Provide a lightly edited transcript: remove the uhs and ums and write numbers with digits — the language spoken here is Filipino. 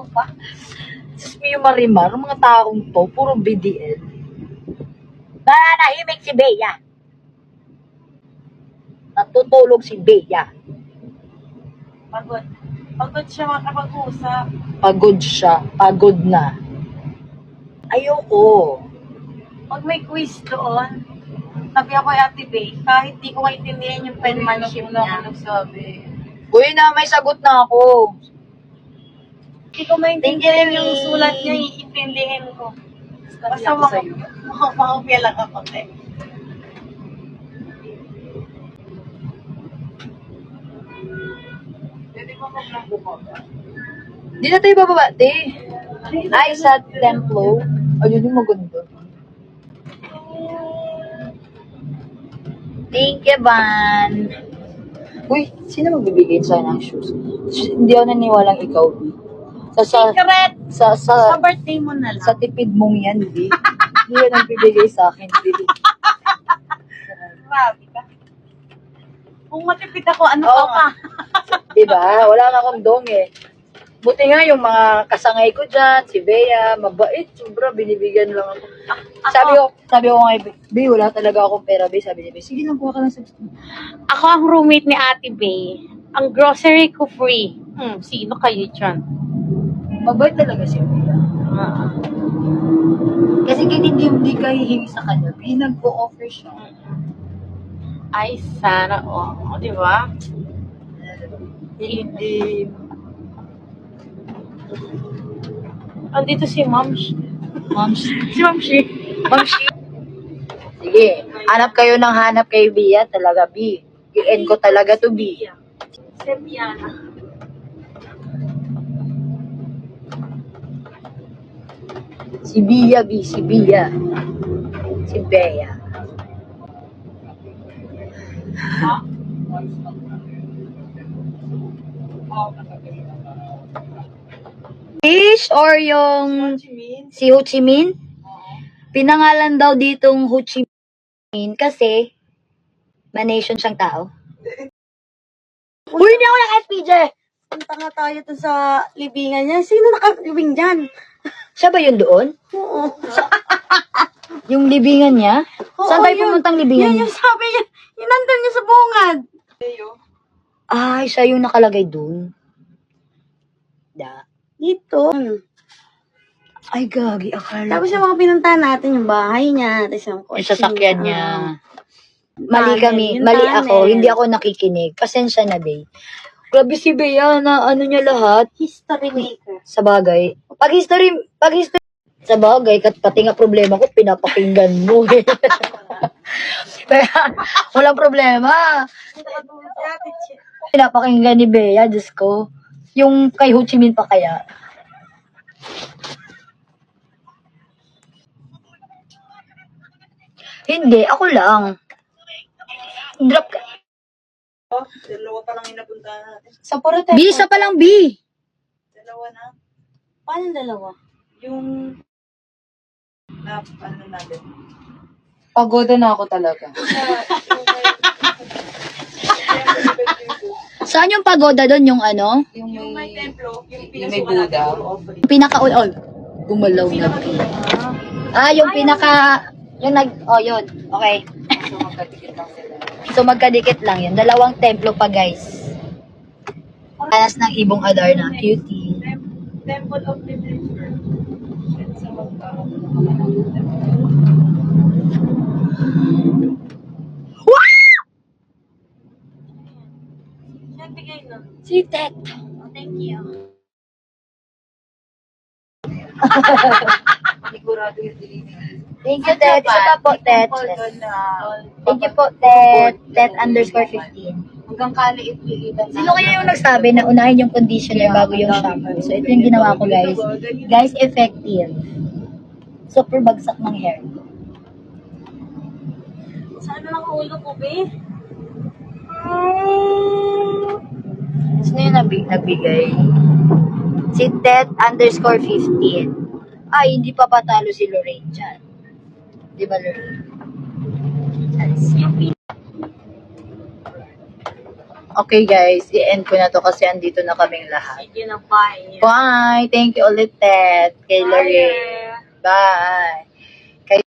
Ako pa. Sus, Mio Marimar, mga taong to, puro BDL. Nanahimik si Bea. Natutulog si Bea. Pagod. Pagod siya makapag-usap. Pagod siya. Pagod na. Ayoko. Pag may quiz doon, sabi ako kay Ate Bay, kahit di ko maintindihan yung penmanship niya. Nagsabi. Uy na, may sagot na ako. Hindi ko maintindihan yung sulat niya, iintindihin ko. Basta makapakopya lang ako, te. Pwede ko mag-blanco ko. Hindi na tayo bababati. Ay, sa templo. Ayun yung maganda. Thank you, Van. Uy, sino magbibigay sa ng shoes? Hindi ako naniwalang ikaw. Secret! Sa Sa birthday mo na lang. sa tipid mong yan, di. Hindi yan ang bibigay sa akin, di. Grabe ka. Kung matipid ako, ano Oo pa? Diba? Wala na akong dong eh. Buti nga yung mga kasangay ko dyan, si Bea, mabait, sobra, binibigyan lang ako. Sabi ko kay Bea, wala talaga akong pera, Bea. Sabi ni Bea, sige lang, kuha ka lang sa gusto mo. Ako ang roommate ni Ate Bay. Ang grocery ko free. Sino kayo dyan? Mabait talaga si Bea. Kasi kahit hindi ka hihingi sa kanya, Bea, nag-o-offer siya. Ay, sana. Di ba? Hindi. Andito si Moms. Moms. Si Momshi. Mamshi. Sige, hanap kayo ng hanap kay Bea talaga, B. I-end ko talaga to B. Semyana. Si Bea, B. Si Bea. Si Bea. Fish or yung si Ho Chi Minh? Pinangalan daw ditong Ho Chi Minh kasi manation siyang tao. Uy, hindi ako naka-FPJ! Punta nga tayo to sa libingan niya. Sino nakalibing dyan? Siya ba yun doon? Oo. Yung libingan niya? Saan tayo yun. pumuntang libingan Yan niya? yung sabi niya. Yung nandun niya sa bungad. Ay, siya yung nakalagay doon. Da. Dito. Ay, gagi. Akala Tapos ko. yung mga pinuntahan natin, yung bahay niya, tapos yung Yung sasakyan niya. Mali Tunnel, kami. yung Mali tunnel. ako. Hindi ako nakikinig. Pasensya na, Bey. Grabe si Bea na ano niya lahat. history maker. Sa bagay. Pag history, sa bagay, pati nga problema ko, pinapakinggan mo eh. Kaya, walang problema. Pinapakinggan ni Bea, Diyos ko. Yung kay Ho Chi Minh pa kaya. Hindi, ako lang. Drop ka. Dalawa pa lang yung napuntahan natin. Sa Porote. B, isa pa lang B. Dalawa na. Paano dalawa? Yung ano natin. Pagoda na ako talaga. Saan yung pagoda doon? Yung ano? Yung may templo, yung may pinasukan natin. Yung pinaka gumalaw na. Yung pinaka yun. Okay. So magkadikit lang yun. Dalawang templo pa, guys. Alas ng Ibong Adarna. Cutie. Temple of Literature. Nagbigay nun. Si Tet. Thank you. Thank you, Tet. Isa pa po, Tet. Thank you po, Tet. Tet_15. Hanggang kaliit-liitan. Sino kaya yung nagsabi na unahin yung conditioner bago yung shampoo? So, ito yung ginawa ko, guys. Guys, effective. Super bagsak ng hair. Saan ang ulo ko, be? Sino yung nagbigay? Si Tet_15. Ay, hindi pa patalo si Lorraine dyan. Di ba, Lorraine? Okay guys, i-end ko na to kasi andito na kaming lahat. Sige na, bye. Bye! Thank you ulit, Ted. Kay Lorraine. Bye!